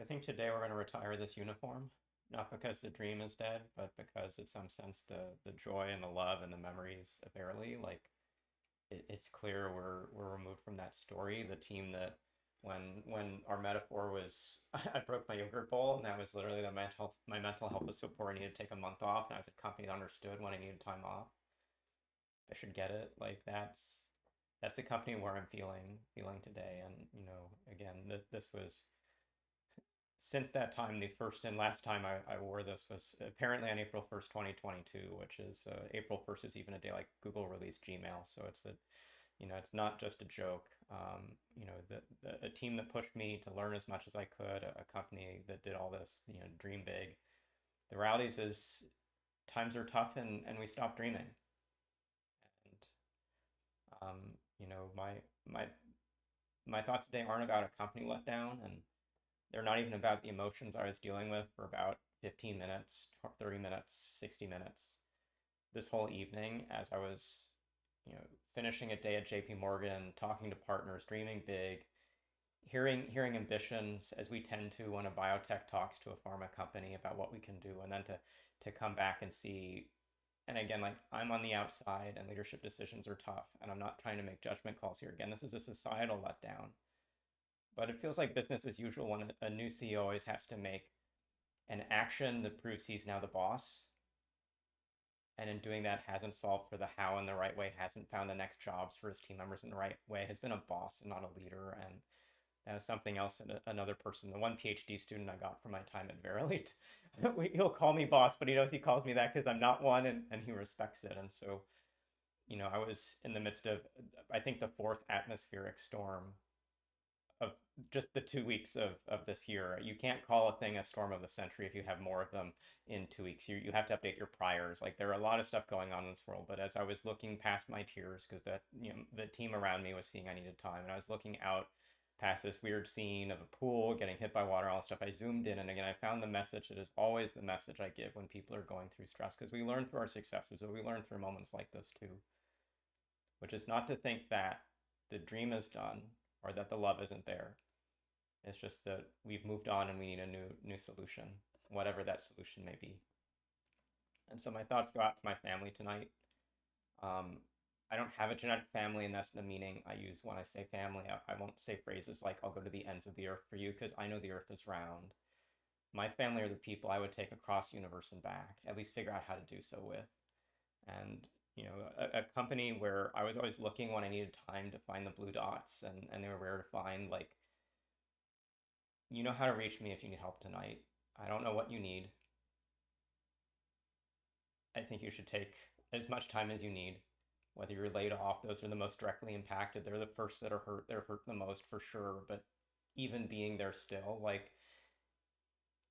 think today we're going to retire this uniform, not because the dream is dead, but because in some sense the joy and the love and the memories of Verily, like it's clear we're removed from that story. The team that when our metaphor was I broke my yogurt bowl, and that was literally my mental health was so poor I needed to take a month off, and I was a company that understood when I needed time off. I should get it. Like that's the company where I'm feeling today. And again, this was since that time, the first and last time I wore this was apparently on April 1st, 2022, which is April 1st is even a day like Google released Gmail. So it's not just a joke. A team that pushed me to learn as much as I could, a company that did all this, dream big. The reality is times are tough and we stop dreaming. And, um, you know, my, my, my thoughts today aren't about a company letdown, and they're not even about the emotions I was dealing with for about 15 minutes, 30 minutes, 60 minutes this whole evening as I was, finishing a day at JP Morgan, talking to partners, dreaming big, hearing ambitions as we tend to when a biotech talks to a pharma company about what we can do, and then to come back and see. And again, like, I'm on the outside and leadership decisions are tough, and I'm not trying to make judgment calls here. Again, this is a societal letdown, but it feels like business as usual when a new CEO always has to make an action that proves he's now the boss. And in doing that, hasn't solved for the how in the right way, hasn't found the next jobs for his team members in the right way, has been a boss and not a leader. And that was something else that another person, the one PhD student I got from my time at Verily, he'll call me boss, but he knows he calls me that because I'm not one, and he respects it. And so, I was in the midst of, I think, the fourth atmospheric storm of just the 2 weeks of this year. You can't call a thing a storm of the century if you have more of them in 2 weeks. You have to update your priors. Like, there are a lot of stuff going on in this world, but as I was looking past my tears, because the team around me was seeing I needed time, and I was looking out past this weird scene of a pool getting hit by water, all this stuff, I zoomed in, and again I found the message that is always the message I give when people are going through stress, because we learn through our successes, but we learn through moments like this too, which is not to think that the dream is done or that the love isn't there. It's just that we've moved on and we need a new solution, whatever that solution may be. And so my thoughts go out to my family tonight. Um, I don't have a genetic family, and that's the meaning I use when I say family. I won't say phrases like "I'll go to the ends of the earth for you" because I know the earth is round. My family are the people I would take across the universe and back, at least figure out how to do so with. And a company where I was always looking when I needed time to find the blue dots, and they were rare to find. Like, you know how to reach me if you need help tonight. I don't know what you need. I think you should take as much time as you need. Whether you're laid off, those are the most directly impacted. They're the first that are hurt. They're hurt the most for sure. But even being there still, like,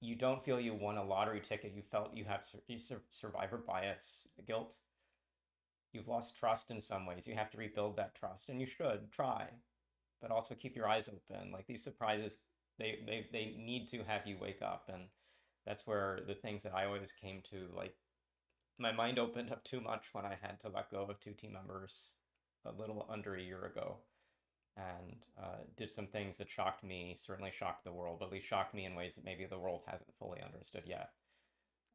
you don't feel you won a lottery ticket. You felt you have survivor bias, guilt. You've lost trust in some ways. You have to rebuild that trust, and you should try, but also keep your eyes open. Like, these surprises, they need to have you wake up, and that's where the things that I always came to, like, my mind opened up too much when I had to let go of two team members a little under a year ago, and did some things that shocked me, certainly shocked the world, but at least shocked me in ways that maybe the world hasn't fully understood yet.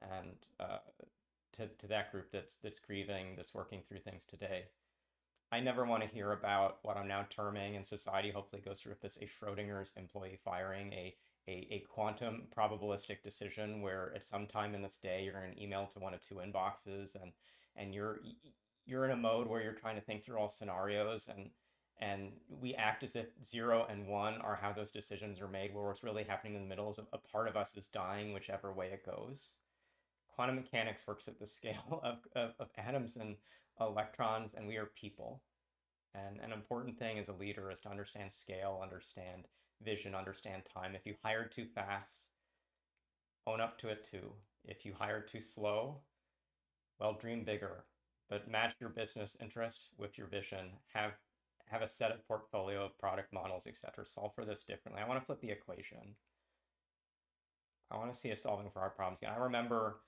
And to that group that's grieving, that's working through things today, I never want to hear about what I'm now terming, and society hopefully goes through this, a Schrodinger's employee firing, a quantum probabilistic decision where at some time in this day you're going to email to one of two inboxes, and you're in a mode where you're trying to think through all scenarios, and we act as if 0 and 1 are how those decisions are made, where what's really happening in the middle is a part of us is dying whichever way it goes. Quantum mechanics works at the scale of atoms and electrons, and we are people. And an important thing as a leader is to understand scale, understand vision, understand time. If you hire too fast, own up to it too. If you hire too slow, well, dream bigger, but match your business interest with your vision. Have a set of portfolio of product models, etc. Solve for this differently. I want to flip the equation. I want to see us solving for our problems again. I remember,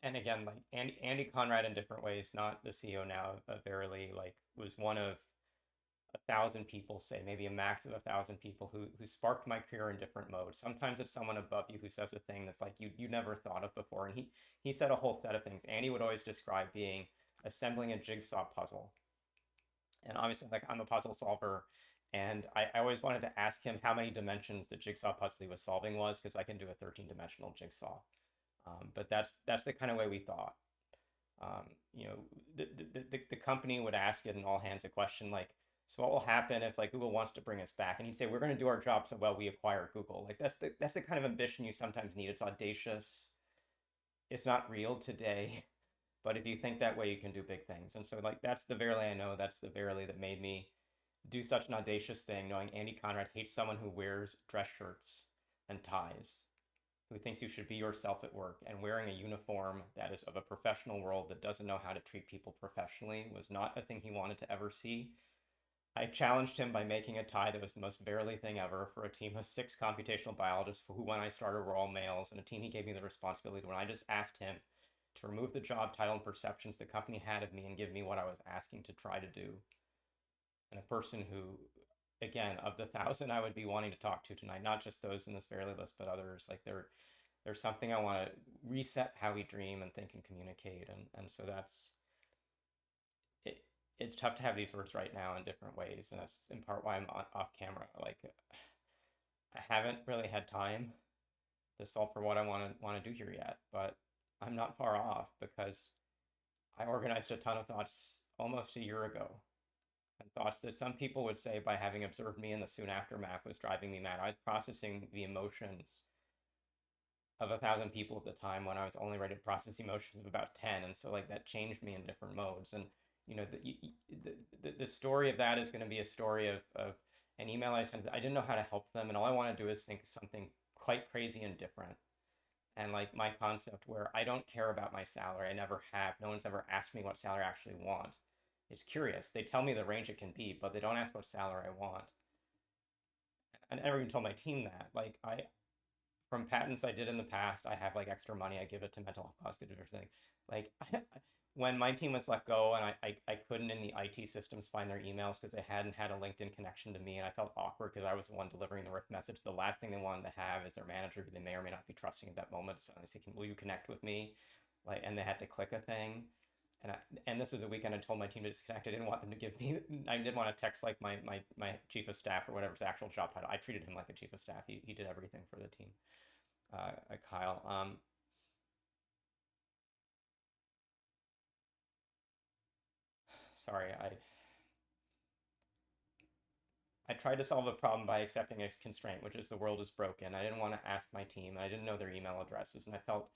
and again, like Andy Conrad in different ways, not the CEO now of Verily, like, was one of 1,000 people, say maybe a max of 1,000 people who sparked my career in different modes. Sometimes it's someone above you who says a thing that's like you never thought of before. And he said a whole set of things. Andy would always describe being assembling a jigsaw puzzle. And obviously, like, I'm a puzzle solver, and I always wanted to ask him how many dimensions the jigsaw puzzle he was solving was, because I can do a 13-dimensional jigsaw. But that's the kind of way we thought. You know, the company would ask it in all hands a question like, so what will happen if like Google wants to bring us back? And he'd say, we're going to do our job so well we acquire Google. Like that's the kind of ambition you sometimes need. It's audacious. It's not real today, but if you think that way, you can do big things. And so like that's the Verily I know. That's the Verily that made me do such an audacious thing, knowing Andy Conrad hates someone who wears dress shirts and ties, who thinks you should be yourself at work, and wearing a uniform that is of a professional world that doesn't know how to treat people professionally was not a thing he wanted to ever see. I challenged him by making a tie that was the most Verily thing ever for a team of 6 computational biologists who, when I started, were all males, and a team he gave me the responsibility when I just asked him to remove the job title and perceptions the company had of me and give me what I was asking to try to do. And a person who, again, of the 1,000 I would be wanting to talk to tonight, not just those in this Verily list, but others, like there's something I want to reset how we dream and think and communicate. And so that's it. It's tough to have these words right now in different ways. And that's in part why I'm off camera. Like, I haven't really had time to solve for what I want to do here yet, but I'm not far off because I organized a ton of thoughts almost a year ago, and thoughts that some people would say, by having observed me in the soon aftermath, was driving me mad. I was processing the emotions of 1,000 people at the time when I was only ready to process emotions of about 10. And so like that changed me in different modes. And you know, the story of that is going to be a story of an email I sent. I didn't know how to help them, and all I want to do is think something quite crazy and different. And like my concept where I don't care about my salary. I never have. No one's ever asked me what salary I actually want. It's curious. They tell me the range it can be, but they don't ask what salary I want. I never even told my team that. Like from patents I did in the past, I have like extra money. I give it to mental health cost or everything. Like when my team was let go and I couldn't in the IT systems find their emails because they hadn't had a LinkedIn connection to me, and I felt awkward because I was the one delivering the RIF message. The last thing they wanted to have is their manager, who they may or may not be trusting at that moment, so they say, will you connect with me? Like, and they had to click a thing. And this was a weekend I told my team to disconnect. I didn't want them to give me, I didn't want to text like my chief of staff or whatever his actual job title. I treated him like a chief of staff. He did everything for the team. Kyle. Sorry, I tried to solve a problem by accepting a constraint, which is the world is broken. I didn't want to ask my team, and I didn't know their email addresses, and I felt,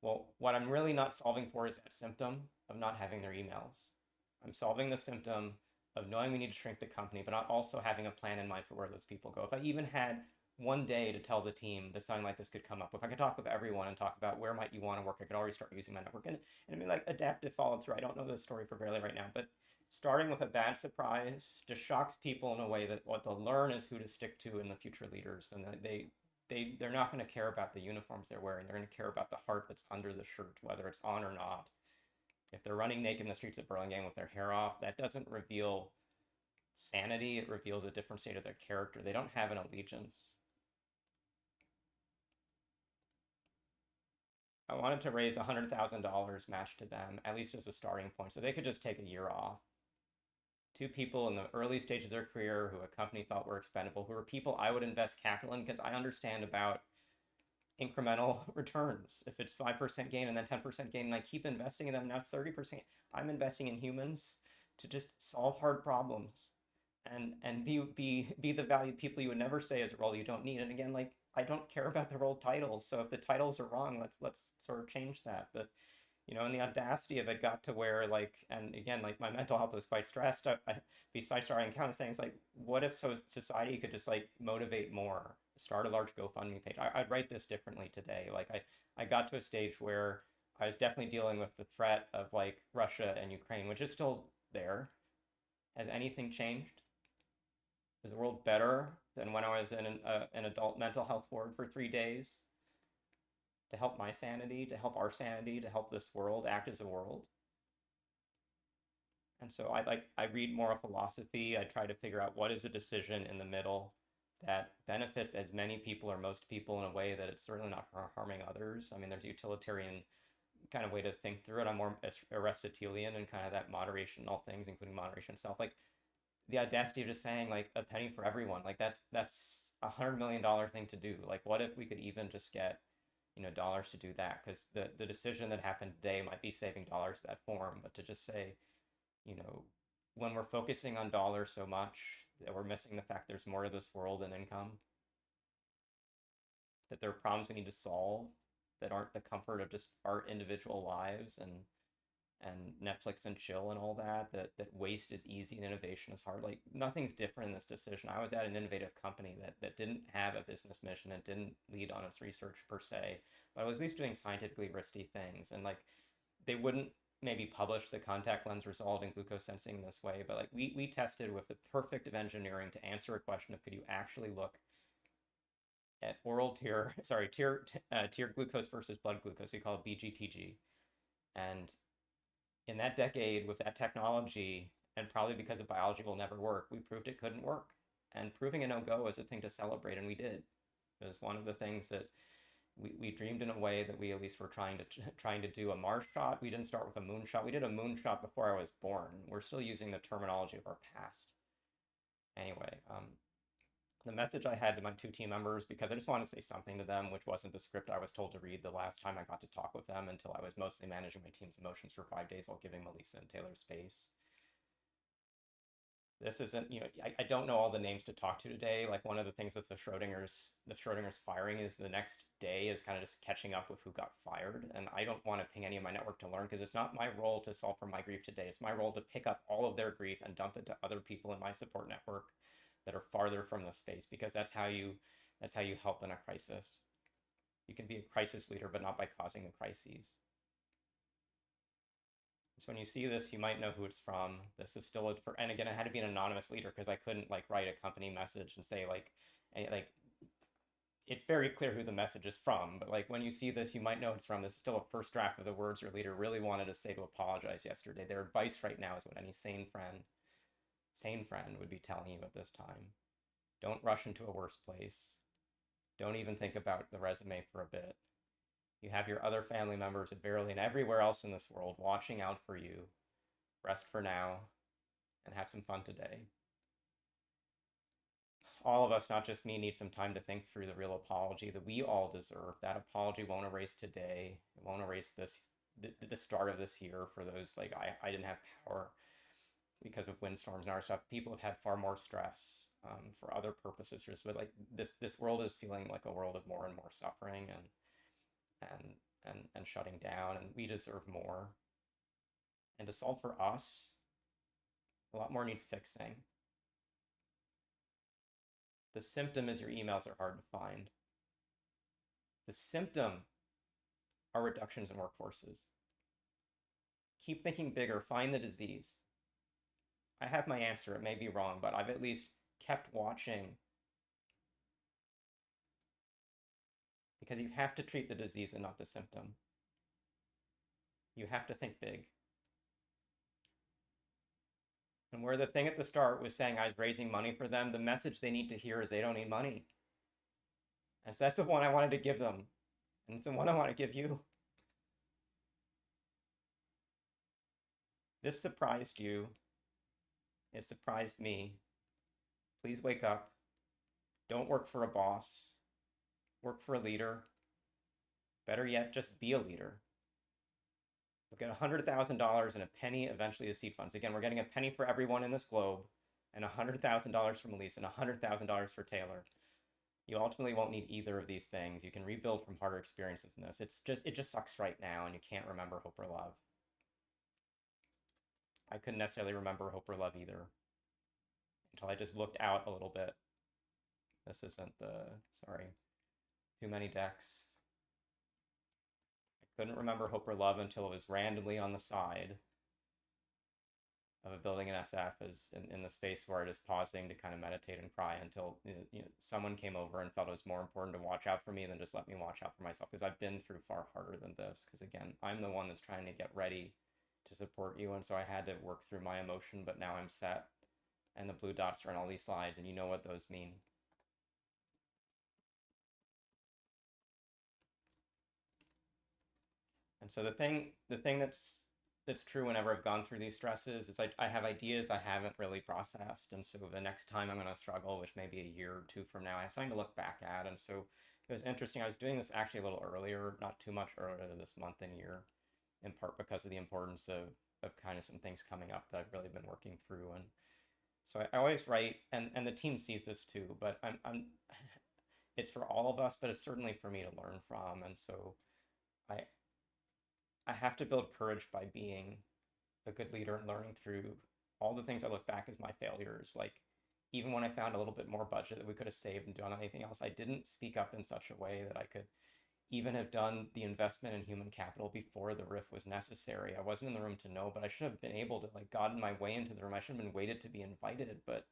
well, what I'm really not solving for is that symptom of not having their emails. I'm solving the symptom of knowing we need to shrink the company, but not also having a plan in mind for where those people go. If I even had one day to tell the team that something like this could come up, if I could talk with everyone and talk about where might you want to work, I could already start using my network. And I mean, like, adaptive follow through. I don't know the story for Verily right now, but starting with a bad surprise just shocks people in a way that what they'll learn is who to stick to in the future leaders. And they're not going to care about the uniforms they're wearing. They're going to care about the heart that's under the shirt, whether it's on or not. If they're running naked in the streets of Burlingame with their hair off, that doesn't reveal sanity. It reveals a different state of their character. They don't have an allegiance. I wanted to raise $100,000 matched to them, at least as a starting point, so they could just take a year off. 2 people in the early stages of their career who a company felt were expendable, who were people I would invest capital in because I understand about incremental returns. If it's 5% gain and then 10% gain, and I keep investing in them, now it's 30%. I'm investing in humans to just solve hard problems and be the valued people you would never say is a role you don't need. And again, like, I don't care about the role titles. So if the titles are wrong, let's sort of change that. But you know, and the audacity of it got to where, like, and again, like, my mental health was quite stressed. Besides starting account, saying, it's like, what if society could just like motivate more, start a large GoFundMe page? I'd write this differently today. Like, I got to a stage where I was definitely dealing with the threat of like Russia and Ukraine, which is still there. Has anything changed? Is the world better than when I was in an adult mental health ward for 3 days? To help my sanity, to help our sanity, to help this world act as a world. And so I read moral philosophy. I try to figure out what is a decision in the middle that benefits as many people or most people in a way that it's certainly not harming others. I mean, there's a utilitarian kind of way to think through it. I'm more Aristotelian and kind of that moderation in all things, including moderation itself. Like the audacity of just saying like a penny for everyone, like that's $100 million thing to do. Like, what if we could even just get, dollars to do that? Because the decision that happened today might be saving dollars to that form, but to just say, you know, when we're focusing on dollars so much that we're missing the fact there's more to this world than income, that there are problems we need to solve that aren't the comfort of just our individual lives and Netflix and chill and all that waste is easy and innovation is hard. Like nothing's different in this decision. I was at an innovative company that didn't have a business mission and didn't lead on its research per se, but I was at least doing scientifically risky things. And like they wouldn't maybe publish the contact lens result in glucose sensing this way, but like we tested with the perfect of engineering to answer a question of could you actually look at oral tear glucose versus blood glucose. We call it BGTG. And in that decade, with that technology, and probably because the biology will never work, we proved it couldn't work. And proving a no-go is a thing to celebrate, and we did. It was one of the things that we dreamed in a way that we at least were trying to do a Mars shot. We didn't start with a moon shot. We did a moon shot before I was born. We're still using the terminology of our past. Anyway, the message I had to my two team members, because I just wanted to say something to them, which wasn't the script I was told to read the last time I got to talk with them until I was mostly managing my team's emotions for 5 days while giving Melissa and Taylor space. This isn't, I don't know all the names to talk to today. Like one of the things with the Schrodinger's firing is the next day is kind of just catching up with who got fired. And I don't want to ping any of my network to learn because it's not my role to solve for my grief today. It's my role to pick up all of their grief and dump it to other people in my support network that are farther from the space, because that's how you help in a crisis. You can be a crisis leader, but not by causing the crises. So when you see this, you might know who it's from. This is still and again, I had to be an anonymous leader because I couldn't like write a company message and say like it's very clear who the message is from. But like when you see this, you might know it's from. This is still a first draft of the words your leader really wanted to say to apologize yesterday. Their advice right now is what any sane friend would be telling you at this time. Don't rush into a worse place. Don't even think about the resume for a bit. You have your other family members at Verily and everywhere else in this world watching out for you. Rest for now and have some fun today. All of us, not just me, need some time to think through the real apology that we all deserve. That apology won't erase today. It won't erase the start of this year for those like I didn't have power because of windstorms and other stuff. People have had far more stress for other purposes. But like this world is feeling like a world of more and more suffering and shutting down, and we deserve more. And to solve for us, a lot more needs fixing. The symptom is your emails are hard to find. The symptom are reductions in workforces. Keep thinking bigger, find the disease. I have my answer, it may be wrong, but I've at least kept watching, because you have to treat the disease and not the symptom. You have to think big. And where the thing at the start was saying I was raising money for them, the message they need to hear is they don't need money. And so that's the one I wanted to give them. And it's the one I want to give you. This surprised you. It surprised me. Please wake up. Don't work for a boss. Work for a leader. Better yet, just be a leader. We'll get $100,000 and a penny eventually to seed funds. Again, we're getting a penny for everyone in this globe, and $100,000 from Elise, and $100,000 for Taylor. You ultimately won't need either of these things. You can rebuild from harder experiences than this. It just sucks right now, and you can't remember hope or love. I couldn't necessarily remember hope or love either until I just looked out a little bit. This isn't sorry, too many decks. I couldn't remember hope or love until it was randomly on the side of a building in SF as in the space where I was pausing to kind of meditate and cry until someone came over and felt it was more important to watch out for me than just let me watch out for myself, because I've been through far harder than this. Because again, I'm the one that's trying to get ready to support you, and so I had to work through my emotion, but now I'm set, and the blue dots are on all these slides, and you know what those mean. And so the thing that's true whenever I've gone through these stresses is I have ideas I haven't really processed. And so the next time I'm going to struggle, which may be a year or two from now, I have something to look back at. And so it was interesting. I was doing this actually a little earlier, not too much earlier this month and year, in part because of the importance of kind of some things coming up that I've really been working through. And so I always write, and the team sees this too, but I'm it's for all of us, but it's certainly for me to learn from. And so I I have to build courage by being a good leader and learning through all the things I look back as my failures. Like, even when I found a little bit more budget that we could have saved and done anything else, I didn't speak up in such a way that I could even have done the investment in human capital before the riff was necessary. I wasn't in the room to know, but I should have been able to like gotten my way into the room. I should have been waited to be invited, but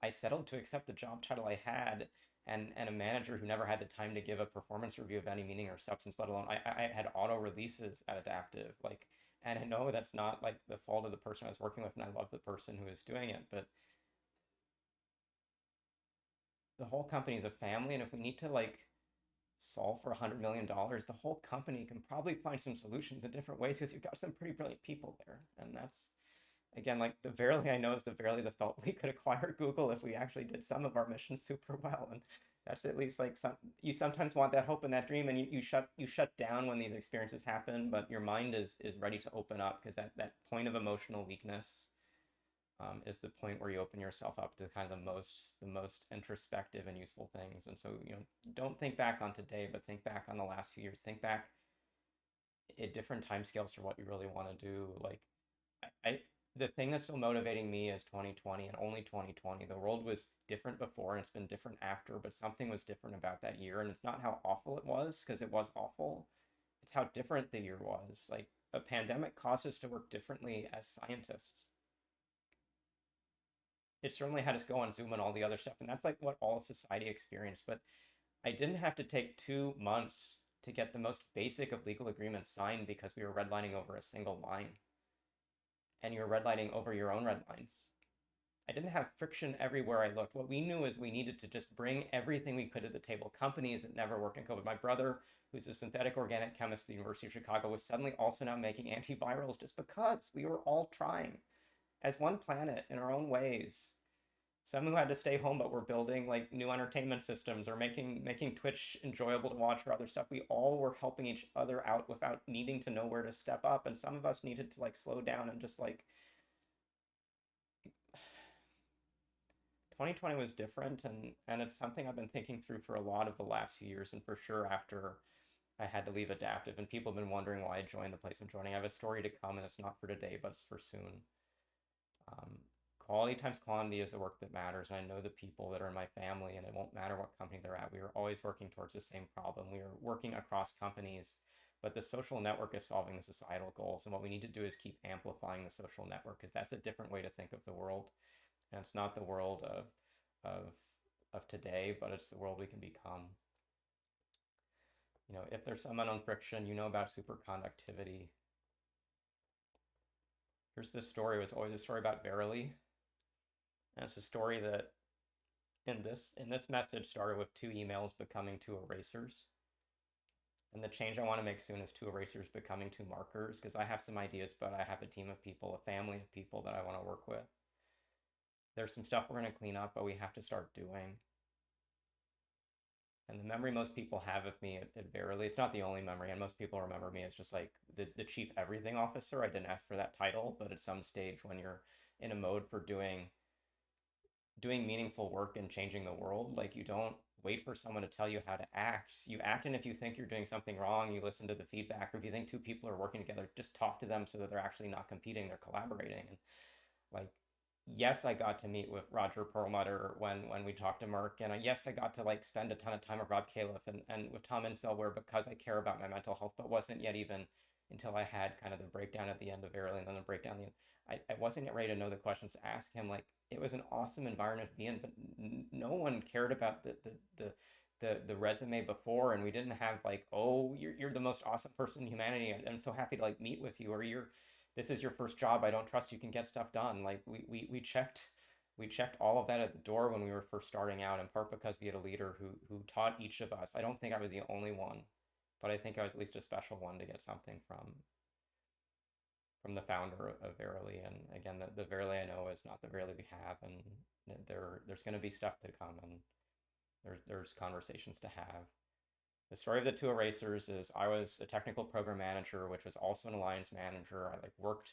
I settled to accept the job title I had, and a manager who never had the time to give a performance review of any meaning or substance, let alone I had auto releases at Adaptive. Like, and I know that's not like the fault of the person I was working with, and I love the person who is doing it, but the whole company is a family, and if we need to like solve for $100 million, the whole company can probably find some solutions in different ways because you've got some pretty brilliant people there. And that's again like the Verily I know is the Verily that felt we could acquire Google if we actually did some of our missions super well. And that's at least like some you sometimes want that hope and that dream, and you shut down when these experiences happen, but your mind is ready to open up because that point of emotional weakness is the point where you open yourself up to kind of the most introspective and useful things. And so, don't think back on today, but think back on the last few years. Think back at different time scales for what you really want to do. Like, I the thing that's still motivating me is 2020 and only 2020. The world was different before and it's been different after, but something was different about that year. And it's not how awful it was, because it was awful. It's how different the year was. Like, a pandemic caused us to work differently as scientists. It certainly had us go on Zoom and all the other stuff. And that's like what all of society experienced. But I didn't have to take 2 months to get the most basic of legal agreements signed because we were redlining over a single line. And you were redlining over your own red lines. I didn't have friction everywhere I looked. What we knew is we needed to just bring everything we could to the table. Companies that never worked in COVID. My brother, who's a synthetic organic chemist at the University of Chicago, was suddenly also now making antivirals just because we were all trying as one planet in our own ways. Some who had to stay home but were building like new entertainment systems or making Twitch enjoyable to watch or other stuff. We all were helping each other out without needing to know where to step up. And some of us needed to like slow down and just like 2020 was different, and it's something I've been thinking through for a lot of the last few years, and for sure after I had to leave Adaptive. And people have been wondering why I joined the place I'm joining. I have a story to come, and it's not for today, but it's for soon. Um, Quality times quantity is the work that matters, and I know the people that are in my family, and it won't matter what company they're at. We are always working towards the same problem. We are working across companies, but the social network is solving the societal goals, and what we need to do is keep amplifying the social network, because that's a different way to think of the world. And it's not the world of of today, but it's the world we can become. If there's some unknown friction, about superconductivity. Here's this story. It was always a story about Verily. And it's a story that in this message started with two emails becoming two erasers. And the change I want to make soon is two erasers becoming two markers, because I have some ideas, but I have a team of people, a family of people that I want to work with. There's some stuff we're going to clean up, but we have to start doing. And the memory most people have of me at Verily, it's not the only memory, and most people remember me as just like the chief everything officer. I didn't ask for that title, but at some stage when you're in a mode for doing meaningful work and changing the world, like, you don't wait for someone to tell you how to act. You act, and if you think you're doing something wrong, you listen to the feedback. Or if you think two people are working together, just talk to them so that they're actually not competing, they're collaborating. And like, yes, I got to meet with Roger Perlmutter when we talked to Merck, and yes, I got to like spend a ton of time with Rob Califf and with Tom Inselware, because I care about my mental health, but wasn't yet even until I had kind of the breakdown at the end of Verily, and then the breakdown at the end. I wasn't yet ready to know the questions to ask him. Like, it was an awesome environment to be in, but no one cared about the resume before, and we didn't have like, oh, you're the most awesome person in humanity, and I'm so happy to like meet with you, or this is your first job. I don't trust you can get stuff done. Like we checked all of that at the door when we were first starting out, in part because we had a leader who taught each of us. I don't think I was the only one, but I think I was at least a special one to get something from the founder of Verily. And again, the Verily I know is not the Verily we have, and there's going to be stuff to come, and there's conversations to have. The story of the two erasers is I was a technical program manager, which was also an alliance manager. I like worked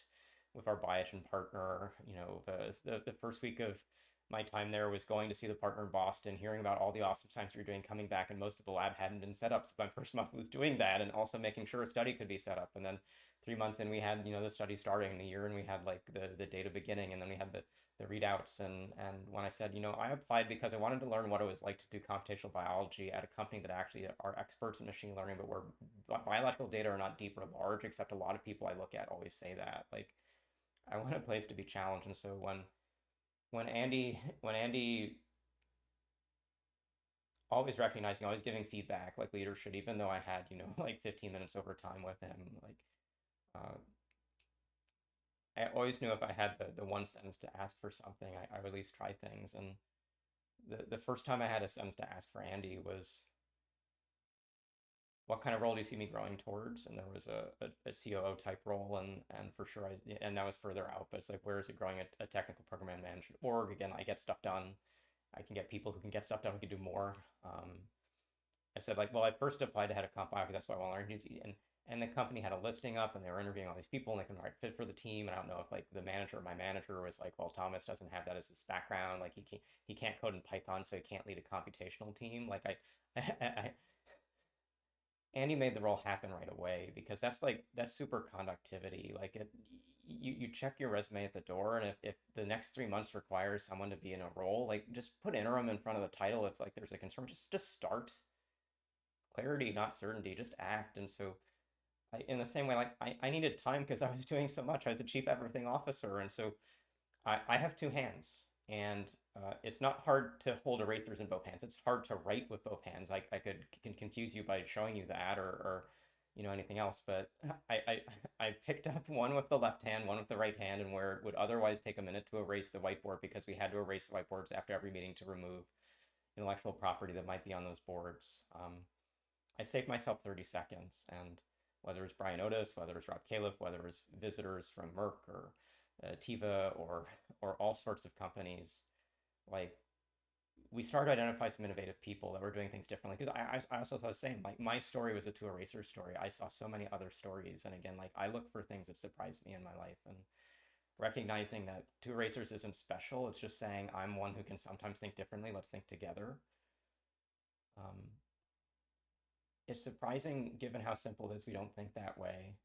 with our biogen partner. You know, the first week of my time there was going to see the partner in Boston, hearing about all the awesome science we were doing, coming back, and most of the lab hadn't been set up. So my first month was doing that, and also making sure a study could be set up. And then 3 months in, we had the study starting in a year, and we had like the data beginning, and then we had the readouts. And when I said, I applied because I wanted to learn what it was like to do computational biology at a company that actually are experts in machine learning, but where biological data are not deep or large, except a lot of people I look at always say that. Like, I want a place to be challenged. And so when Andy always recognizing, always giving feedback like leaders should, even though I had, like 15 minutes over time with him, like uh, I always knew if I had the one sentence to ask for something, I would at least try things. And the first time I had a sentence to ask for Andy was, what kind of role do you see me growing towards? And there was a COO type role, and for sure, and that was further out, but it's like, where is it growing a technical program management org? Again, I get stuff done. I can get people who can get stuff done, who can do more. I said, like, well, I first applied to head of comp bio because that's what I want to learn. And the company had a listing up, and they were interviewing all these people, and they can right fit for the team. And I don't know if like the manager or my manager was like, well, Thomas doesn't have that as his background. Like he can't code in Python, so he can't lead a computational team. Like Andy made the role happen right away, because that's super conductivity. Like you check your resume at the door, and if the next 3 months requires someone to be in a role, like just put interim in front of the title if like there's a concern. Just start. Clarity, not certainty. Just act. And so in the same way, like I needed time because I was doing so much. I was the chief everything officer, and so I have two hands, and it's not hard to hold erasers in both hands. It's hard to write with both hands. I can confuse you by showing you that, or anything else. But I picked up one with the left hand, one with the right hand, and where it would otherwise take a minute to erase the whiteboard, because we had to erase the whiteboards after every meeting to remove intellectual property that might be on those boards. I saved myself 30 seconds, and whether it's Brian Otis, whether it's Rob Califf, whether it's visitors from Merck or Tiva or all sorts of companies, like we started to identify some innovative people that were doing things differently. Because I also thought the same. Like my story was a two eraser story. I saw so many other stories, and again, like I look for things that surprised me in my life, and recognizing that two erasers isn't special. It's just saying I'm one who can sometimes think differently. Let's think together. Um, it's surprising given how simple it is. We don't think that way.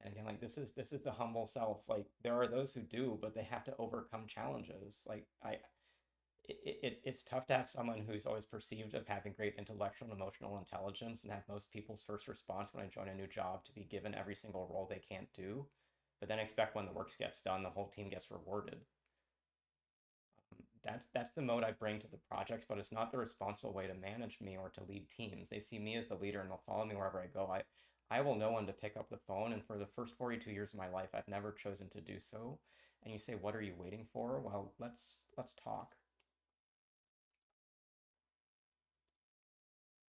And again, like this is the humble self. Like there are those who do, but they have to overcome challenges. Like it's tough to have someone who's always perceived of having great intellectual and emotional intelligence, and have most people's first response when I join a new job to be given every single role they can't do, but then expect when the work gets done, the whole team gets rewarded. That's the mode I bring to the projects, but it's not the responsible way to manage me or to lead teams. They see me as the leader, and they'll follow me wherever I go. I will know when to pick up the phone, and for the first 42 years of my life, I've never chosen to do so. And you say, what are you waiting for? Well, let's talk.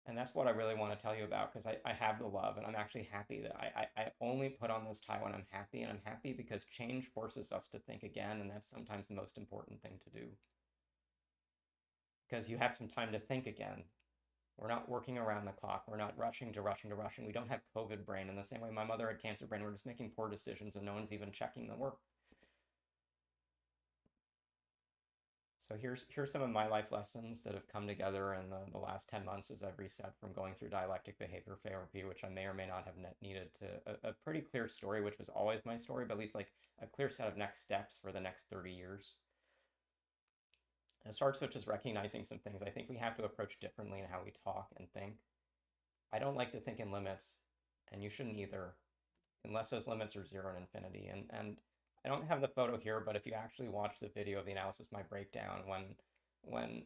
And that's what I really want to tell you about, because I have the love, and I'm actually happy that I only put on this tie when I'm happy, and I'm happy because change forces us to think again, and that's sometimes the most important thing to do. Because you have some time to think again. We're not working around the clock. We're not rushing to rushing to rushing. We don't have COVID brain in the same way my mother had cancer brain. We're just making poor decisions, and no one's even checking the work. So here's some of my life lessons that have come together in the last 10 months as I've reset from going through dialectic behavior therapy, which I may or may not have needed, to a pretty clear story, which was always my story, but at least like a clear set of next steps for the next 30 years. And it starts with just recognizing some things I think we have to approach differently in how we talk and think. I don't like to think in limits, and you shouldn't either, unless those limits are zero and infinity. And I don't have the photo here, but if you actually watch the video of the analysis, my breakdown, when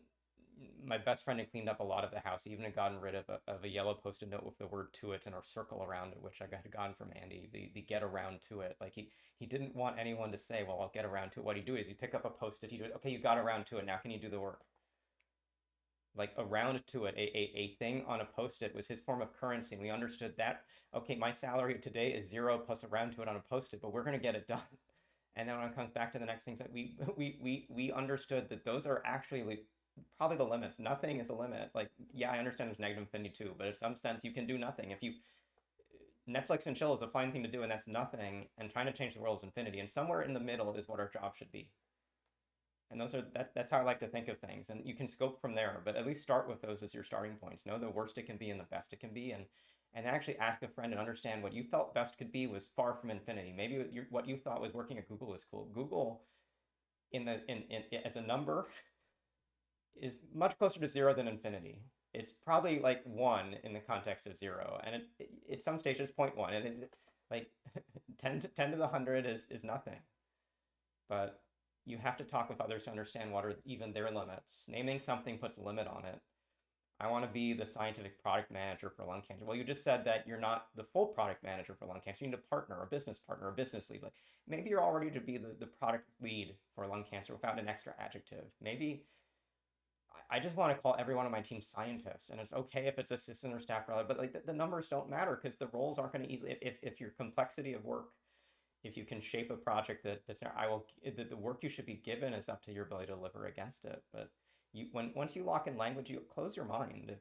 my best friend had cleaned up a lot of the house. He even had gotten rid of a yellow post-it note with the word "to it" and a circle around it, which I had gotten from Andy. The get around to it. Like he didn't want anyone to say, "Well, I'll get around to it." What he'd do is he'd pick up a post-it. He'd do it. Okay, you got around to it. Now can you do the work? Like around to it, a thing on a post-it was his form of currency. And we understood that, okay, my salary today is zero plus around to it on a post-it, but we're going to get it done. And then when it comes back to the next things that we understood that those are actually like, probably the limits. Nothing is a limit. Like, yeah, I understand there's negative infinity too, but in some sense you can do nothing. If you Netflix and chill is a fine thing to do, and that's nothing, and trying to change the world is infinity. And somewhere in the middle is what our job should be. And that's how I like to think of things. And you can scope from there, but at least start with those as your starting points. Know the worst it can be and the best it can be, and actually ask a friend and understand what you felt best could be was far from infinity. Maybe what you thought was working at Google is cool. Google in as a number is much closer to zero than infinity. It's probably like one in the context of zero, and at some stages 0.1, and it, like 10 to the 100 is nothing. But you have to talk with others to understand what are even their limits. Naming something puts a limit on it. I want to be the scientific product manager for lung cancer. Well, you just said that you're not the full product manager for lung cancer. You need a partner, a business lead. Like maybe you're all ready to be the product lead for lung cancer without an extra adjective. Maybe I just want to call everyone on my team scientists, and it's okay if it's assistant or staff or other, but like the numbers don't matter because the roles aren't going to easily. If your complexity of work, if you can shape a project that's I will the work you should be given is up to your ability to deliver against it. But once you lock in language, you close your mind.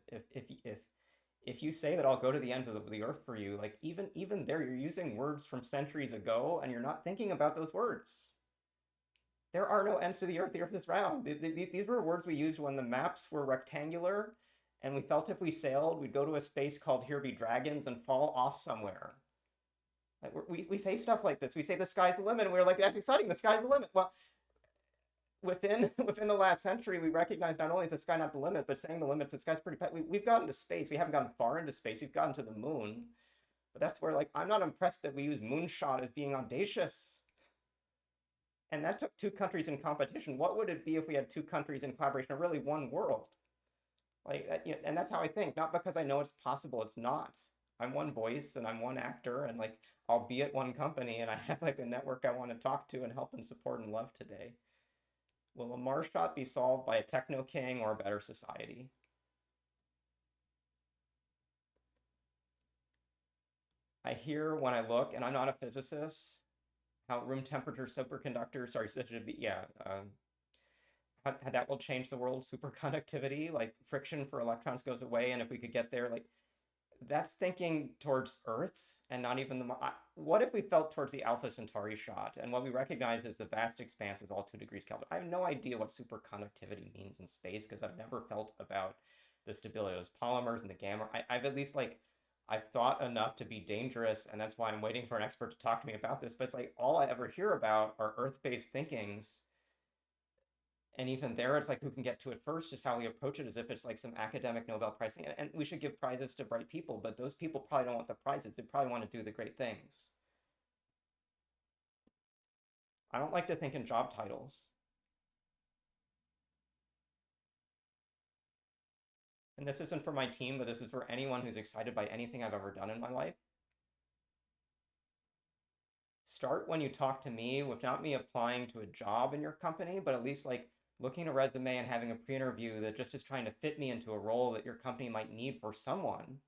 If you say that I'll go to the ends of the earth for you, like even there, you're using words from centuries ago, and you're not thinking about those words. There are no ends to the earth. The earth is round. These were words we used when the maps were rectangular, and we felt if we sailed, we'd go to a space called Here Be Dragons and fall off somewhere. Like we say stuff like this. We say the sky's the limit, and we're like, that's exciting. The sky's the limit. Well, within the last century, we recognize not only is the sky not the limit, but saying the limits, the sky's pretty. We've gotten to space. We haven't gotten far into space. We've gotten to the moon, but that's where like I'm not impressed that we use moonshot as being audacious. And that took two countries in competition. What would it be if we had two countries in collaboration, or really one world? Like that, you know, and that's how I think. Not because I know it's possible. It's not. I'm one voice and I'm one actor, and like I'll be at one company, and I have like a network I want to talk to and help and support and love today. Will a Mars shot be solved by a techno king or a better society? I hear when I look, and I'm not a physicist, how room temperature superconductors, sorry, such a yeah, how that will change the world. Superconductivity, like friction for electrons goes away, and if we could get there, like that's thinking towards Earth and not even the. What if we felt towards the Alpha Centauri shot, and what we recognize is the vast expanse is all 2 degrees Kelvin? I have no idea what superconductivity means in space because I've never felt about the stability of those polymers and the gamma. I've at least like I've thought enough to be dangerous, and that's why I'm waiting for an expert to talk to me about this. But it's like all I ever hear about are Earth-based thinkings, and even there, it's like who can get to it first, just how we approach it as if it's like some academic Nobel Prize thing. And we should give prizes to bright people, but those people probably don't want the prizes. They probably want to do the great things. I don't like to think in job titles. And this isn't for my team, but this is for anyone who's excited by anything I've ever done in my life. Start when you talk to me with not me applying to a job in your company, but at least like looking at a resume and having a pre-interview that just is trying to fit me into a role that your company might need for someone.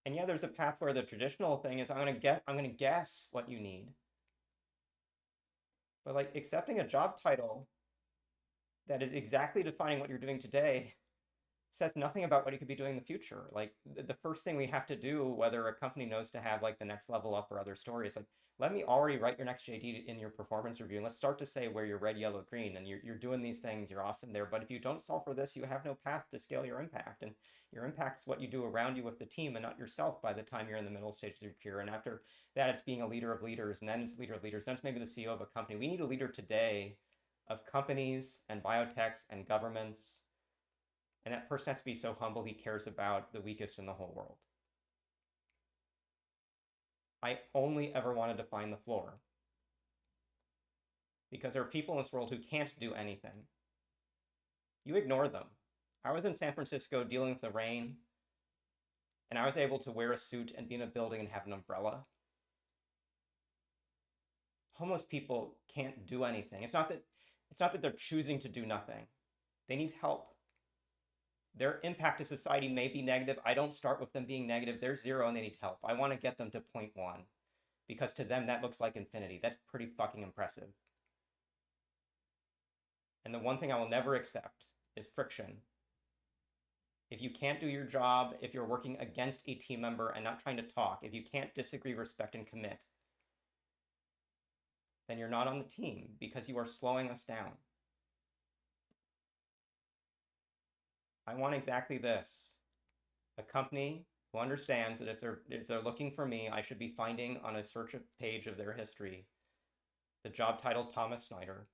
And yeah, there's a path where the traditional thing is I'm gonna guess what you need. But like accepting a job title that is exactly defining what you're doing today says nothing about what you could be doing in the future. Like the first thing we have to do, whether a company knows to have like the next level up or other stories, like let me already write your next JD in your performance review, and let's start to say where you're red, yellow, green, and you're doing these things, you're awesome there. But if you don't solve for this, you have no path to scale your impact, and your impact is what you do around you with the team, and not yourself by the time you're in the middle stages of your career. And after that, it's being a leader of leaders, and then it's leader of leaders, then it's maybe the CEO of a company. We need a leader today of companies and biotechs and governments, and that person has to be so humble he cares about the weakest in the whole world. I only ever want to define the floor because there are people in this world who can't do anything. You ignore them. I was in San Francisco dealing with the rain, and I was able to wear a suit and be in a building and have an umbrella. Homeless people can't do anything. It's not that they're choosing to do nothing. They need help. Their impact to society may be negative. I don't start with them being negative. They're zero and they need help. I want to get them to point one because to them that looks like infinity. That's pretty fucking impressive. And the one thing I will never accept is friction. If you can't do your job, if you're working against a team member and not trying to talk, if you can't disagree, respect, and commit, then you're not on the team because you are slowing us down. I want exactly this. A company who understands that if they're looking for me, I should be finding on a search page of their history the job title Thomas Snyder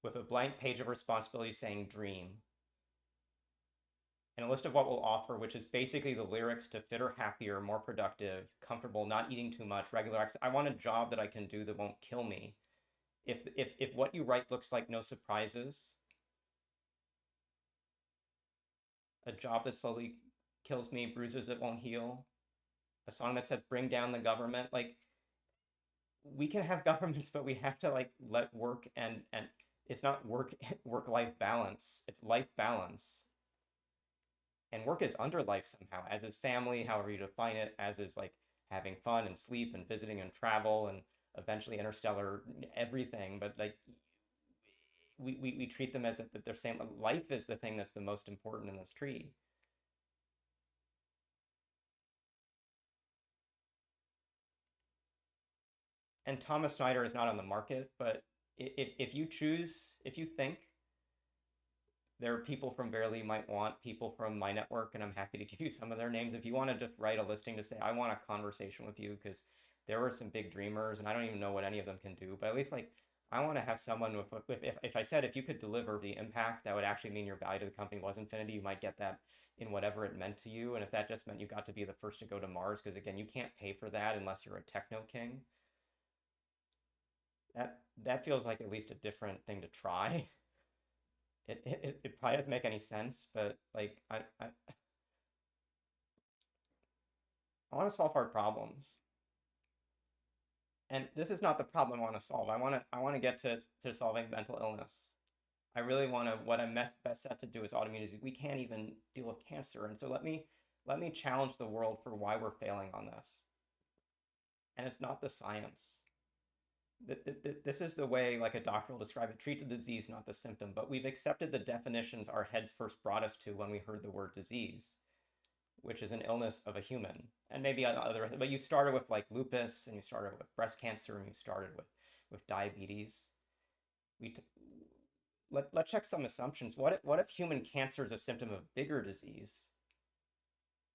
with a blank page of responsibility saying dream and a list of what we'll offer, which is basically the lyrics to fitter, happier, more productive, comfortable, not eating too much, regular access. I want a job that I can do that won't kill me. If what you write looks like no surprises, a job that slowly kills me, bruises it won't heal, a song that says bring down the government, like we can have governments, but we have to like let work and it's not work life balance, it's life balance. And work is under life somehow, as is family, however you define it, as is like having fun and sleep and visiting and travel and eventually interstellar everything. But like we treat them as if they're saying life is the thing that's the most important in this tree. And Thomas Snyder is not on the market, but if you choose, if you think there are people from Verily you might want, people from my network, and I'm happy to give you some of their names. If you want to just write a listing to say, I want a conversation with you, because there were some big dreamers, and I don't even know what any of them can do, but at least like I want to have someone if I said if you could deliver the impact that would actually mean your value to the company was infinity, you might get that in whatever it meant to you. And if that just meant you got to be the first to go to Mars, because again, you can't pay for that unless you're a techno king. That feels like at least a different thing to try. It probably doesn't make any sense, but like I want to solve hard problems. And this is not the problem I want to solve. I want to get to solving mental illness. I really want to what I'm best set to do is autoimmune disease. We can't even deal with cancer. And so let me challenge the world for why we're failing on this. And it's not the science. This is the way like a doctor will describe it. Treat the disease, not the symptom. But we've accepted the definitions our heads first brought us to when we heard the word disease, which is an illness of a human. And maybe other, but you started with like lupus and you started with breast cancer and you started with diabetes. We let's check some assumptions. What if human cancer is a symptom of bigger disease?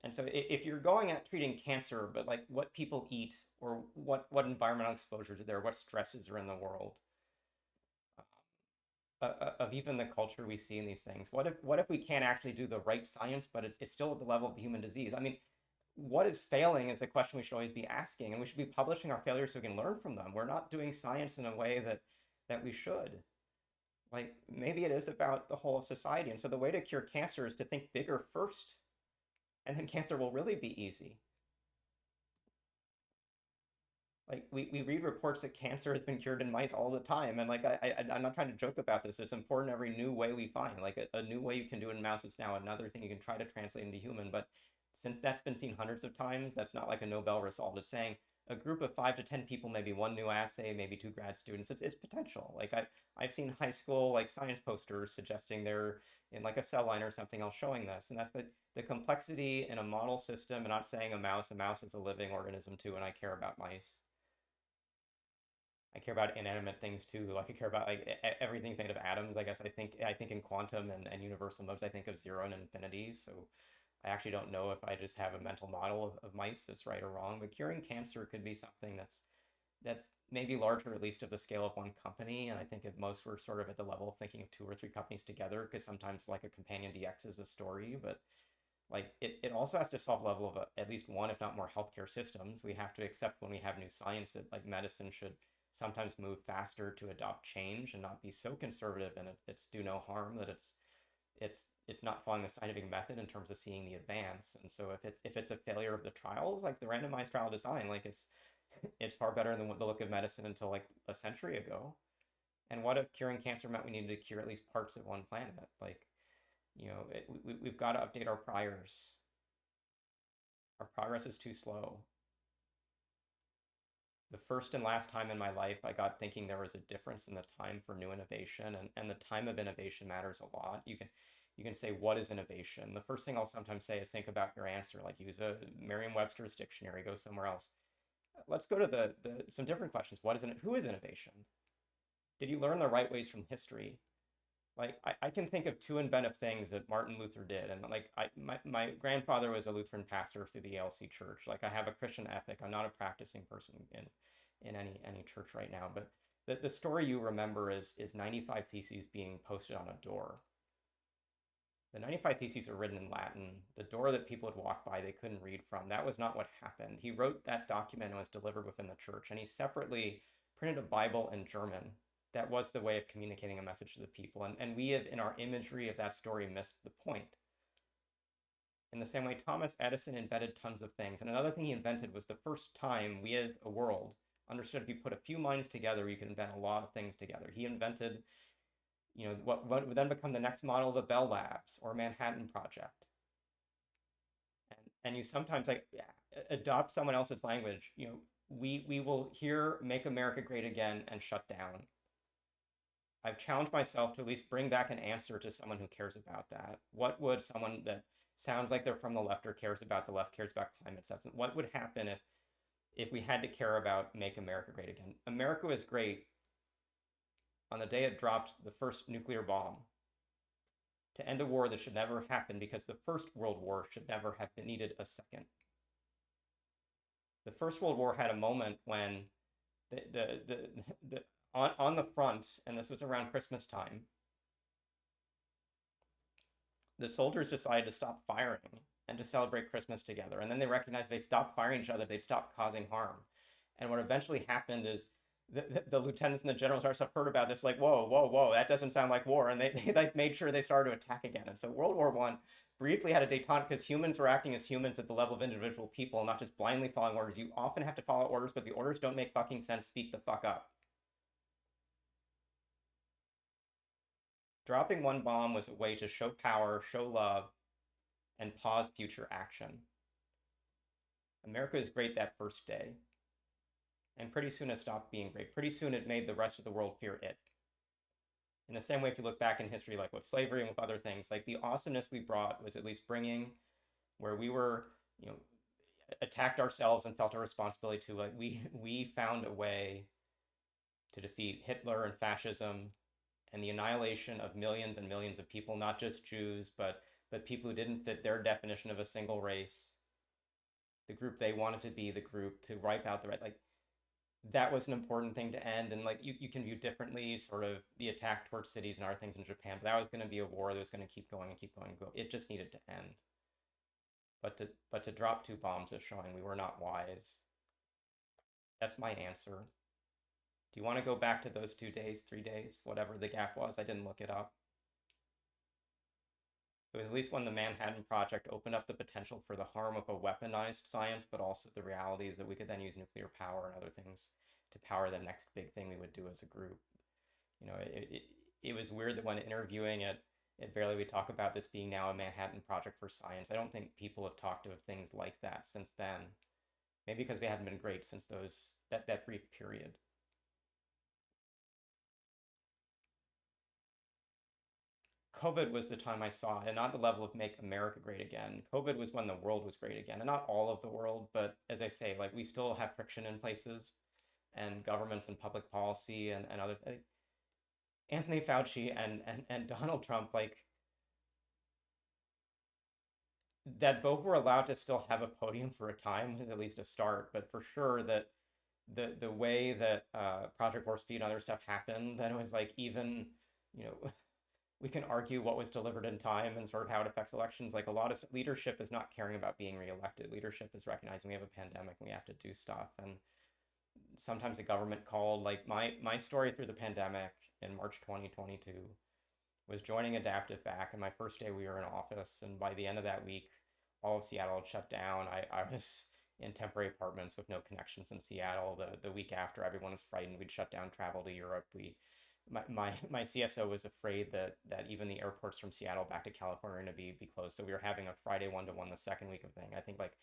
And so if you're going at treating cancer, but like what people eat or what environmental exposures are there, what stresses are in the world, of even the culture we see in these things. What if we can't actually do the right science, but it's still at the level of human disease? I mean, what is failing is a question we should always be asking, and we should be publishing our failures so we can learn from them. We're not doing science in a way that we should. Like maybe it is about the whole of society, and so the way to cure cancer is to think bigger first, and then cancer will really be easy. Like we read reports that cancer has been cured in mice all the time, and like I'm not trying to joke about this. It's important every new way we find, like a new way you can do it in mouse is now another thing you can try to translate into human. But since that's been seen hundreds of times, that's not like a Nobel result. It's saying a group of 5 to 10 people, maybe one new assay, maybe two grad students. It's potential. Like I've seen high school like science posters suggesting they're in like a cell line or something else showing this, and that's the complexity in a model system. And not saying a mouse. A mouse is a living organism too, and I care about mice. I care about inanimate things too. Like I care about like everything's made of atoms. I guess I think in quantum and universal modes, I think of zero and infinity. So I actually don't know if I just have a mental model of mice that's right or wrong. But curing cancer could be something that's maybe larger, at least of the scale of one company. And I think at most we're sort of at the level of thinking of two or three companies together, because sometimes like a companion DX is a story, but like it also has to solve level of at least one, if not more, healthcare systems. We have to accept when we have new science that like medicine should sometimes move faster to adopt change and not be so conservative and it's do no harm that it's not following the scientific method in terms of seeing the advance. And so if it's a failure of the trials, like the randomized trial design, like it's far better than what the look of medicine until like a century ago. And what if curing cancer meant we needed to cure at least parts of one planet? Like, we've got to update our priors. Our progress is too slow. The first and last time in my life I got thinking there was a difference in the time for new innovation, and the time of innovation matters a lot. You can say, what is innovation? The first thing I'll sometimes say is think about your answer, like use a Merriam-Webster's dictionary, go somewhere else. Let's go to the some different questions. What is it? Who is innovation? Did you learn the right ways from history? Like I can think of two inventive things that Martin Luther did, and like my grandfather was a Lutheran pastor through the ALC church. Like I have a Christian ethic. I'm not a practicing person in any church right now, but the story you remember is 95 Theses being posted on a door. The 95 Theses are written in Latin. The door that people would walk by they couldn't read from. That was not what happened. He wrote that document and was delivered within the church, and he separately printed a Bible in German. That was the way of communicating a message to the people. And we have, in our imagery of that story, missed the point. In the same way, Thomas Edison invented tons of things. And another thing he invented was the first time we as a world understood if you put a few minds together, you can invent a lot of things together. He invented, what would then become the next model of the Bell Labs or Manhattan Project. And you sometimes like adopt someone else's language. We will hear "Make America Great Again" and shut down. I've challenged myself to at least bring back an answer to someone who cares about that. What would someone that sounds like they're from the left or cares about the left, cares about climate stuff, what would happen if we had to care about "Make America Great Again"? America was great on the day it dropped the first nuclear bomb to end a war that should never happen, because the First World War should never have needed a second. The First World War had a moment when on the front, and this was around Christmas time, the soldiers decided to stop firing and to celebrate Christmas together. And then they recognized they stopped firing each other, they'd stopped causing harm. And what eventually happened is the lieutenants and the generals have heard about this, like, whoa, that doesn't sound like war. And they like made sure they started to attack again. And so World War I briefly had a detente because humans were acting as humans at the level of individual people, not just blindly following orders. You often have to follow orders, but the orders don't make fucking sense. Speak the fuck up. Dropping one bomb was a way to show power, show love, and pause future action. America was great that first day. And pretty soon it stopped being great. Pretty soon it made the rest of the world fear it. In the same way, if you look back in history, like with slavery and with other things, like the awesomeness we brought was at least bringing where we were, attacked ourselves and felt our responsibility to, like, we found a way to defeat Hitler and fascism and the annihilation of millions and millions of people, not just Jews, but people who didn't fit their definition of a single race, the group they wanted to be, the group to wipe out the right. Like, that was an important thing to end. And like you can view differently sort of the attack towards cities and other things in Japan, but that was going to be a war that was going to keep going and keep going and go. It just needed to end. But to drop two bombs is showing we were not wise. That's my answer. Do you want to go back to those 2 days, 3 days, whatever the gap was? I didn't look it up. It was at least when the Manhattan Project opened up the potential for the harm of a weaponized science, but also the reality that we could then use nuclear power and other things to power the next big thing we would do as a group. It was weird that when interviewing at Verily, we talk about this being now a Manhattan Project for science. I don't think people have talked of things like that since then. Maybe because we haven't been great since that brief period. COVID was the time I saw it, and not the level of "Make America Great Again." COVID was when the world was great again, and not all of the world, but as I say, like we still have friction in places, and governments and public policy and other. Anthony Fauci and Donald Trump, like that, both were allowed to still have a podium for a time was at least a start, but for sure that the way that Project Warp Speed and other stuff happened, then it was like even we can argue what was delivered in time and sort of how it affects elections. Like a lot of leadership is not caring about being reelected. Leadership is recognizing we have a pandemic and we have to do stuff. And sometimes the government called. Like my story through the pandemic in March 2022 was joining Adaptive back, and my first day we were in office, and by the end of that week, all of Seattle had shut down. I was in temporary apartments with no connections in Seattle. The week after, everyone was frightened. We'd shut down travel to Europe. My CSO was afraid that even the airports from Seattle back to California were going to be closed. So we were having a Friday one-to-one the second week of thing. I think like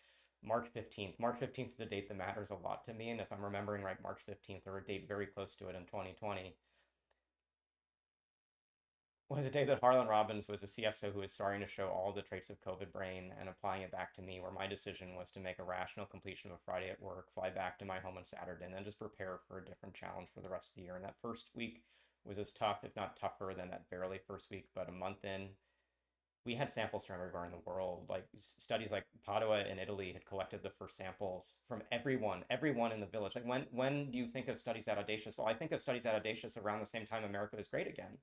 March 15th. March 15th is the date that matters a lot to me. And if I'm remembering right, March 15th or a date very close to it in 2020 was a day that Harlan Robbins was a CSO who was starting to show all the traits of COVID brain and applying it back to me, where my decision was to make a rational completion of a Friday at work, fly back to my home on Saturday, and then just prepare for a different challenge for the rest of the year. And that first week was as tough, if not tougher, than that Verily first week. But a month in, we had samples from everywhere in the world. Like studies like Padua in Italy had collected the first samples from everyone in the village. Like when do you think of studies that audacious? Well, I think of studies that audacious around the same time America was great again.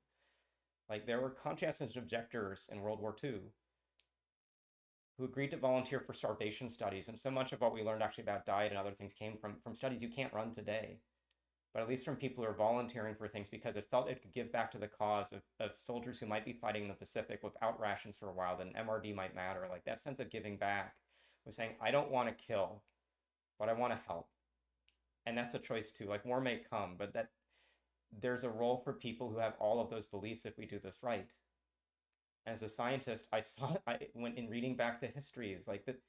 Like there were conscientious objectors in World War II who agreed to volunteer for starvation studies, and so much of what we learned actually about diet and other things came from studies you can't run today, but at least from people who are volunteering for things because it felt it could give back to the cause of soldiers who might be fighting in the Pacific without rations for a while, then MRD might matter. Like that sense of giving back was saying, I don't want to kill, but I want to help. And that's a choice too. Like war may come, but that there's a role for people who have all of those beliefs if we do this right. As a scientist, I saw I went in reading back the histories, like that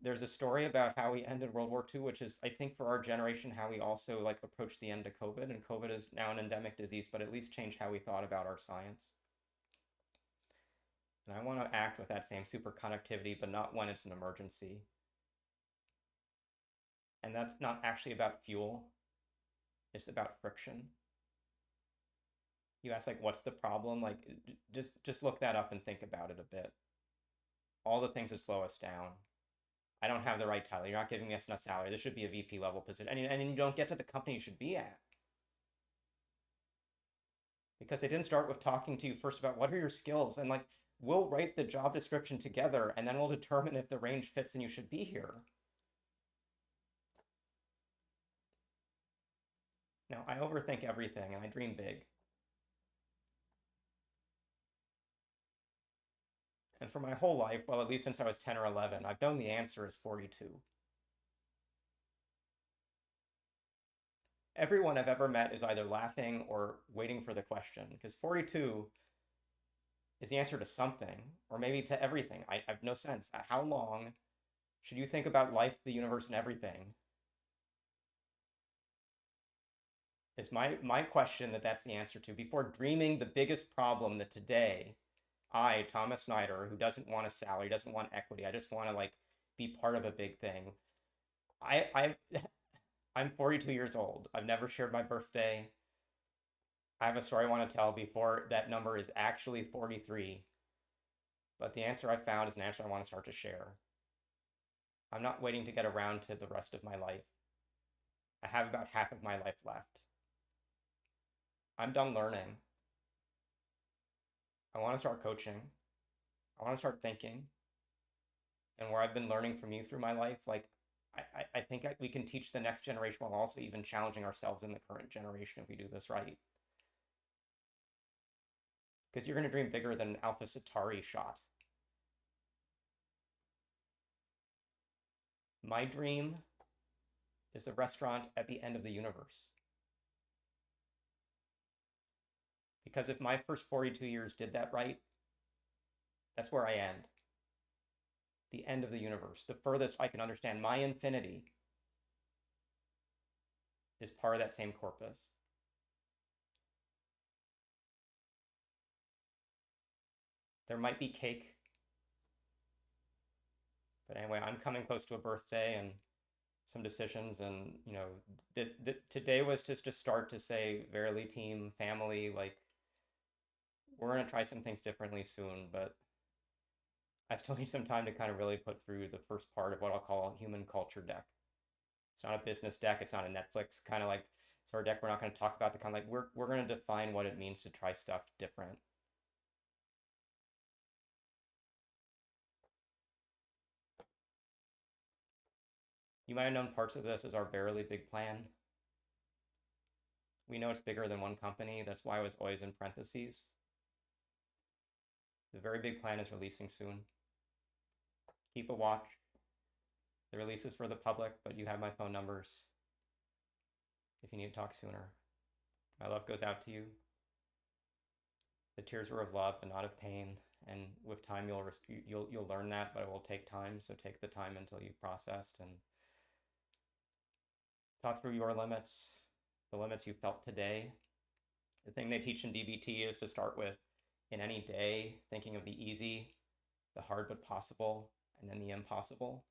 there's a story about how we ended World War II, which is, I think, for our generation, how we also like approached the end of COVID. And COVID is now an endemic disease, but at least changed how we thought about our science. And I want to act with that same superconductivity, but not when it's an emergency. And that's not actually about fuel, it's about friction. You ask like, what's the problem? Like, just look that up and think about it a bit. All the things that slow us down. I don't have the right title. You're not giving us enough salary. This should be a VP level position. And you don't get to the company you should be at. Because they didn't start with talking to you first about what are your skills. And like, we'll write the job description together and then we'll determine if the range fits and you should be here. Now, I overthink everything and I dream big. And for my whole life, well, at least since I was 10 or 11, I've known the answer is 42. Everyone I've ever met is either laughing or waiting for the question, because 42 is the answer to something, or maybe to everything. I have no sense. How long should you think about life, the universe, and everything? Is my question that's the answer to before dreaming the biggest problem that today I, Thomas Snyder, who doesn't want a salary, doesn't want equity, I just want to like be part of a big thing. I I'm 42 years old. I've never shared my birthday. I have a story I want to tell before that number is actually 43. But the answer I found is an answer I want to start to share. I'm not waiting to get around to the rest of my life. I have about half of my life left. I'm done learning. I want to start coaching. I want to start thinking. And where I've been learning from you through my life, like I think we can teach the next generation while also even challenging ourselves in the current generation if we do this right. Because you're going to dream bigger than an Alpha Centauri shot. My dream is the restaurant at the end of the universe. Because if my first 42 years did that right, that's where I end. The end of the universe, the furthest I can understand. My infinity is part of that same corpus. There might be cake. But anyway, I'm coming close to a birthday and some decisions, and you know, today was just to start to say, Verily team, family, like we're gonna try some things differently soon, but I still need some time to kind of really put through the first part of what I'll call a human culture deck. It's not a business deck. It's not a Netflix kind of like sort of deck. We're not going to talk about the kind of like we're going to define what it means to try stuff different. You might have known parts of this as our Verily big plan. We know it's bigger than one company. That's why it was always in parentheses. The very big plan is releasing soon. Keep a watch. The release is for the public, but you have my phone numbers if you need to talk sooner. My love goes out to you. The tears were of love and not of pain, and with time you'll learn that, but it will take time. So take the time until you've processed and thought through your limits, the limits you felt today. The thing they teach in DBT is to start with, in any day, thinking of the easy, the hard but possible, and then the impossible.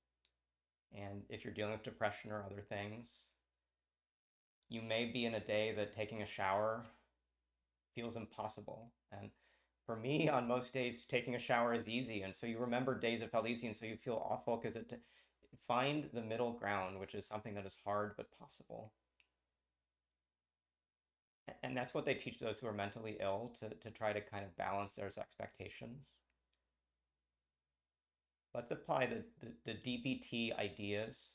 And if you're dealing with depression or other things, you may be in a day that taking a shower feels impossible. And for me, on most days, taking a shower is easy. And so you remember days that felt easy, and so you feel awful because find the middle ground, which is something that is hard but possible. And that's what they teach those who are mentally ill, to try to kind of balance those expectations. Let's apply the DBT ideas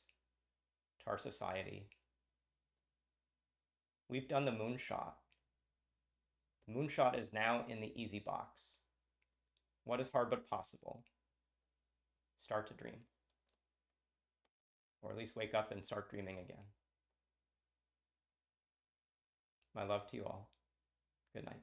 to our society. We've done the moonshot. The moonshot is now in the easy box. What is hard but possible? Start to dream. Or at least wake up and start dreaming again. My love to you all. Good night.